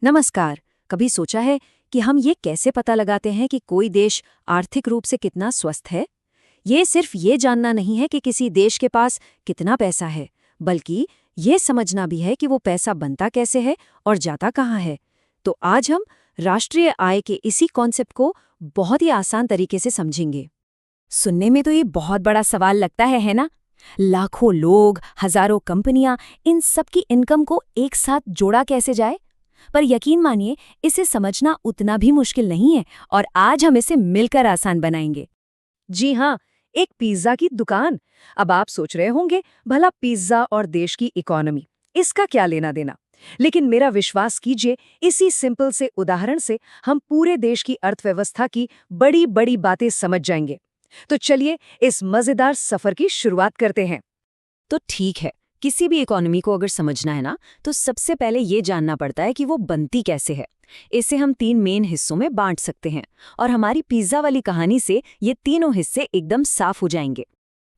नमस्कार। कभी सोचा है कि हम ये कैसे पता लगाते हैं कि कोई देश आर्थिक रूप से कितना स्वस्थ है? ये सिर्फ ये जानना नहीं है कि किसी देश के पास कितना पैसा है, बल्कि ये समझना भी है कि वो पैसा बनता कैसे है और जाता कहाँ है। तो आज हम राष्ट्रीय आय के इसी कॉन्सेप्ट को बहुत ही आसान तरीके से समझेंगे। सुनने में तो ये बहुत बड़ा सवाल लगता है ना? लाखों लोग, हजारों कंपनियां, इन सब की इनकम को एक साथ जोड़ा कैसे जाए? पर यकीन मानिए, इसे समझना उतना भी मुश्किल नहीं है और आज हम इसे मिलकर आसान बनाएंगे। जी हाँ, एक पिज्जा की दुकान। अब आप सोच रहे होंगे, भला पिज्जा और देश की इकोनॉमी, इसका क्या लेना देना? लेकिन मेरा विश्वास कीजिए, इसी सिंपल से उदाहरण से हम पूरे देश की अर्थव्यवस्था की बड़ी बड़ी बातें समझ जाएंगे। तो चलिए इस मजेदार सफर की शुरुआत करते हैं। तो ठीक है, किसी भी इकोनॉमी को अगर समझना है ना, तो सबसे पहले ये जानना पड़ता है कि वो बनती कैसे है। इसे हम 3 मेन हिस्सों में बांट सकते हैं और हमारी पिज्जा वाली कहानी से ये तीनों हिस्से एकदम साफ हो जाएंगे।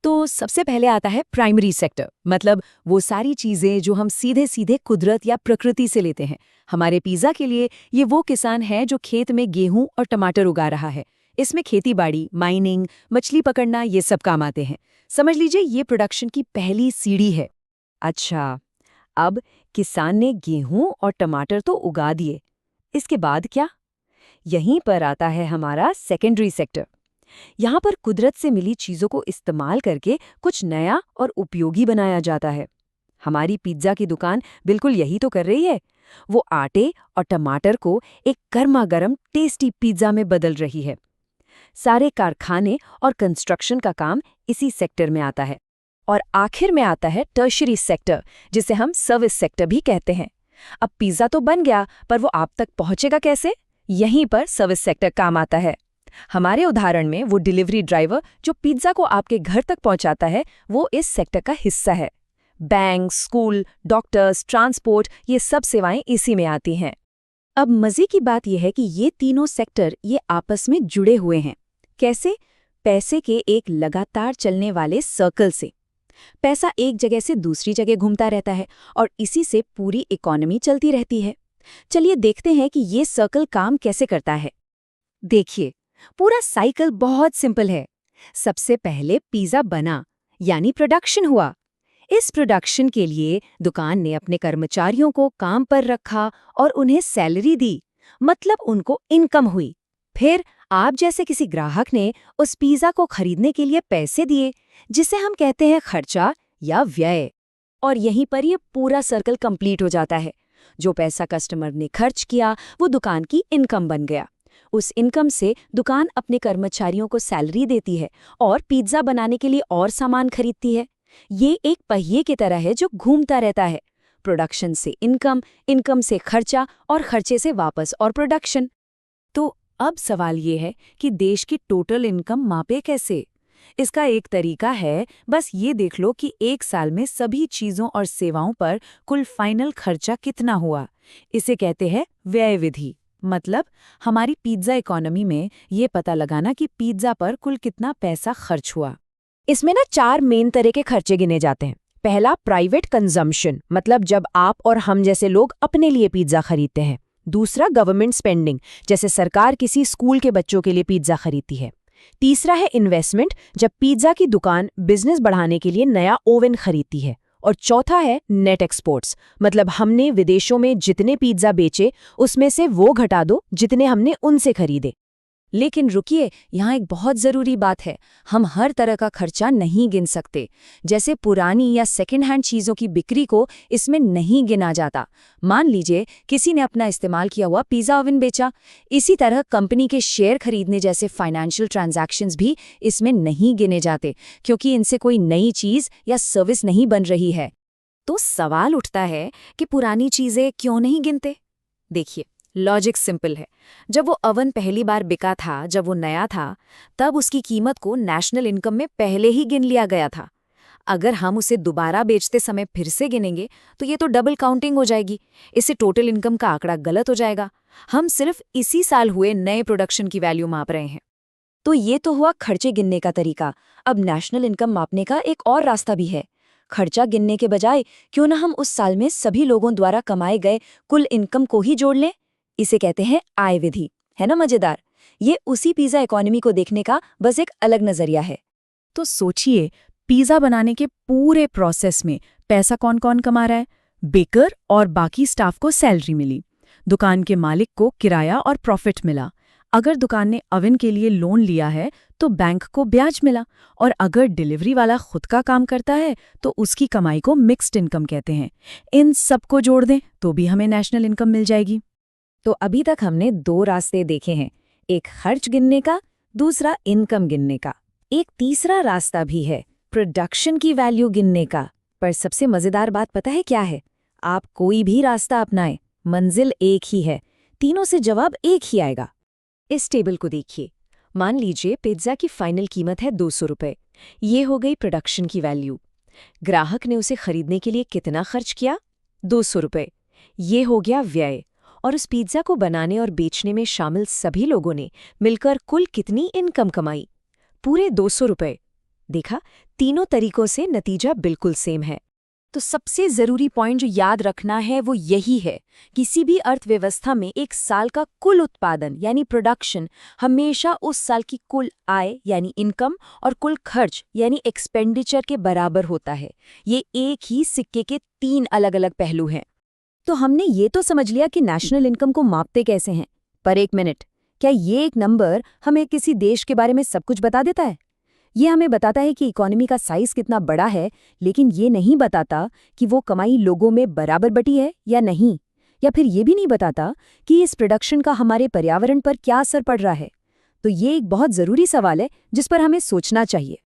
तो सबसे पहले आता है प्राइमरी सेक्टर, मतलब वो सारी चीजें जो हम सीधे सीधे कुदरत या प्रकृति से लेते हैं। हमारे पिज्जा के लिए ये वो किसान है जो खेत में गेहूं और टमाटर उगा रहा है। इसमें खेतीबाड़ी, माइनिंग, मछली पकड़ना, ये सब काम आते हैं। समझ लीजिए ये प्रोडक्शन की पहली सीढ़ी है। अच्छा, अब किसान ने गेहूं और टमाटर तो उगा दिए, इसके बाद क्या? यहीं पर आता है हमारा सेकेंडरी सेक्टर। यहाँ पर कुदरत से मिली चीजों को इस्तेमाल करके कुछ नया और उपयोगी बनाया जाता है। हमारी पिज्जा की दुकान बिल्कुल यही तो कर रही है। वो आटे और टमाटर को एक गर्मा गर्म टेस्टी पिज्जा में बदल रही है। सारे कारखाने और कंस्ट्रक्शन का काम इसी सेक्टर में आता है। और आखिर में आता है टर्शरी सेक्टर, जिसे हम सर्विस सेक्टर भी कहते हैं। अब पिज्जा तो बन गया, पर वो आप तक पहुंचेगा कैसे? यहीं पर सर्विस सेक्टर काम आता है। हमारे उदाहरण में वो डिलीवरी ड्राइवर जो पिज्जा को आपके घर तक पहुंचाता है, वो इस सेक्टर का हिस्सा है। बैंक, स्कूल, डॉक्टर्स, ट्रांसपोर्ट, ये सब सेवाएं इसी में आती हैं। अब मजे की बात यह है कि ये तीनों सेक्टर ये आपस में जुड़े हुए हैं। कैसे? पैसे के एक लगातार चलने वाले सर्कल से। पैसा एक जगह से दूसरी जगह घूमता रहता है और इसी से पूरी इकोनॉमी चलती रहती है। चलिए देखते हैं कि ये सर्कल काम कैसे करता है। देखिए, पूरा साइकिल बहुत सिंपल है। सबसे पहले पिज्जा बना, यानी प्रोडक्शन हुआ। इस प्रोडक्शन के लिए दुकान ने अपने कर्मचारियों को काम पर रखा और उन्हें सैलरी दी, मतलब उनको इनकम हुई। फिर आप जैसे किसी ग्राहक ने उस पिज्जा को खरीदने के लिए पैसे दिए, जिसे हम कहते हैं खर्चा या व्यय। और यहीं पर ये पूरा सर्कल कंप्लीट हो जाता है। जो पैसा कस्टमर ने खर्च किया, वो दुकान की इनकम बन गया। उस इनकम से दुकान अपने कर्मचारियों को सैलरी देती है और पिज्जा बनाने के लिए और सामान खरीदती है। ये एक पहिए की तरह है जो घूमता रहता है। प्रोडक्शन से इनकम, इनकम से खर्चा और खर्चे से वापस और प्रोडक्शन। तो अब सवाल ये है कि देश की टोटल इनकम मापे कैसे? इसका एक तरीका है, बस ये देख लो कि एक साल में सभी चीजों और सेवाओं पर कुल फाइनल खर्चा कितना हुआ। इसे कहते हैं व्यय विधि। मतलब हमारी पिज्जा इकोनॉमी में ये पता लगाना कि पिज्जा पर कुल कितना पैसा खर्च हुआ। इसमें ना 4 मेन तरह के खर्चे गिने जाते हैं। पहला, प्राइवेट कंजम्पशन, मतलब जब आप और हम जैसे लोग अपने लिए पिज्जा खरीदते हैं। दूसरा, गवर्नमेंट स्पेंडिंग, जैसे सरकार किसी स्कूल के बच्चों के लिए पिज्जा खरीदती है। तीसरा है इन्वेस्टमेंट, जब पिज्जा की दुकान बिजनेस बढ़ाने के लिए नया ओवन खरीदती है। और चौथा है नेट एक्सपोर्ट्स, मतलब हमने विदेशों में जितने पिज्जा बेचे, उसमें से वो घटा दो जितने हमने उनसे खरीदे। लेकिन रुकिए, यहाँ एक बहुत ज़रूरी बात है। हम हर तरह का खर्चा नहीं गिन सकते। जैसे पुरानी या सेकेंड हैंड चीज़ों की बिक्री को इसमें नहीं गिना जाता। मान लीजिए किसी ने अपना इस्तेमाल किया हुआ पिज़्ज़ा ओवन बेचा। इसी तरह कंपनी के शेयर खरीदने जैसे फाइनेंशियल ट्रांजैक्शंस भी इसमें नहीं गिने जाते, क्योंकि इनसे कोई नई चीज़ या सर्विस नहीं बन रही है। तो सवाल उठता है कि पुरानी चीज़ें क्यों नहीं गिनते? देखिए, लॉजिक सिंपल है। जब वो ओवन पहली बार बिका था, जब वो नया था, तब उसकी कीमत को नेशनल इनकम में पहले ही गिन लिया गया था। अगर हम उसे दोबारा बेचते समय फिर से गिनेंगे, तो ये तो डबल काउंटिंग हो जाएगी। इससे टोटल इनकम का आंकड़ा गलत हो जाएगा। हम सिर्फ इसी साल हुए नए प्रोडक्शन की वैल्यू माप रहे हैं। तो ये तो हुआ खर्चे गिनने का तरीका। अब नेशनल इनकम मापने का एक और रास्ता भी है। खर्चा गिनने के बजाय क्यों ना हम उस साल में सभी लोगों द्वारा कमाए गए कुल इनकम को ही जोड़ लें। इसे कहते हैं आय विधि। है ना मजेदार? ये उसी पिज़्ज़ा इकोनॉमी को देखने का बस एक अलग नजरिया है। तो सोचिए, पिज़्ज़ा बनाने के पूरे प्रोसेस में पैसा कौन कौन कमा रहा है? बेकर और बाकी स्टाफ को सैलरी मिली, दुकान के मालिक को किराया और प्रॉफिट मिला, अगर दुकान ने ओवन के लिए लोन लिया है तो बैंक को ब्याज मिला, और अगर डिलीवरी वाला खुद का काम करता है तो उसकी कमाई को मिक्स्ड इनकम कहते हैं। इन सबको जोड़ दें तो भी हमें नेशनल इनकम मिल जाएगी। तो अभी तक हमने 2 रास्ते देखे हैं, एक खर्च गिनने का, दूसरा इनकम गिनने का। एक तीसरा रास्ता भी है, प्रोडक्शन की वैल्यू गिनने का। पर सबसे मजेदार बात पता है क्या है? आप कोई भी रास्ता अपनाएं, मंजिल एक ही है, तीनों से जवाब एक ही आएगा। इस टेबल को देखिए। मान लीजिए पिज्ज़ा की फाइनल कीमत है 200 रुपये। ये हो गई प्रोडक्शन की वैल्यू। ग्राहक ने उसे खरीदने के लिए कितना खर्च किया? 200 रुपये। ये हो गया व्यय। और उस पिज्ज़ा को बनाने और बेचने में शामिल सभी लोगों ने मिलकर कुल कितनी इनकम कमाई? पूरे 200 रुपये। देखा, तीनों तरीकों से नतीजा बिल्कुल सेम है। तो सबसे जरूरी पॉइंट जो याद रखना है वो यही है, किसी भी अर्थव्यवस्था में एक साल का कुल उत्पादन यानी प्रोडक्शन हमेशा उस साल की कुल आय यानी इनकम और कुल खर्च यानी एक्सपेंडिचर के बराबर होता है। ये एक ही सिक्के के 3 अलग-अलग पहलू हैं। तो हमने ये तो समझ लिया कि नेशनल इनकम को मापते कैसे हैं, पर एक मिनट, क्या ये एक नंबर हमें किसी देश के बारे में सब कुछ बता देता है? ये हमें बताता है कि इकोनॉमी का साइज कितना बड़ा है, लेकिन ये नहीं बताता कि वो कमाई लोगों में बराबर बटी है या नहीं, या फिर ये भी नहीं बताता कि इस प्रोडक्शन का हमारे पर्यावरण पर क्या असर पड़ रहा है। तो ये एक बहुत ज़रूरी सवाल है जिस पर हमें सोचना चाहिए।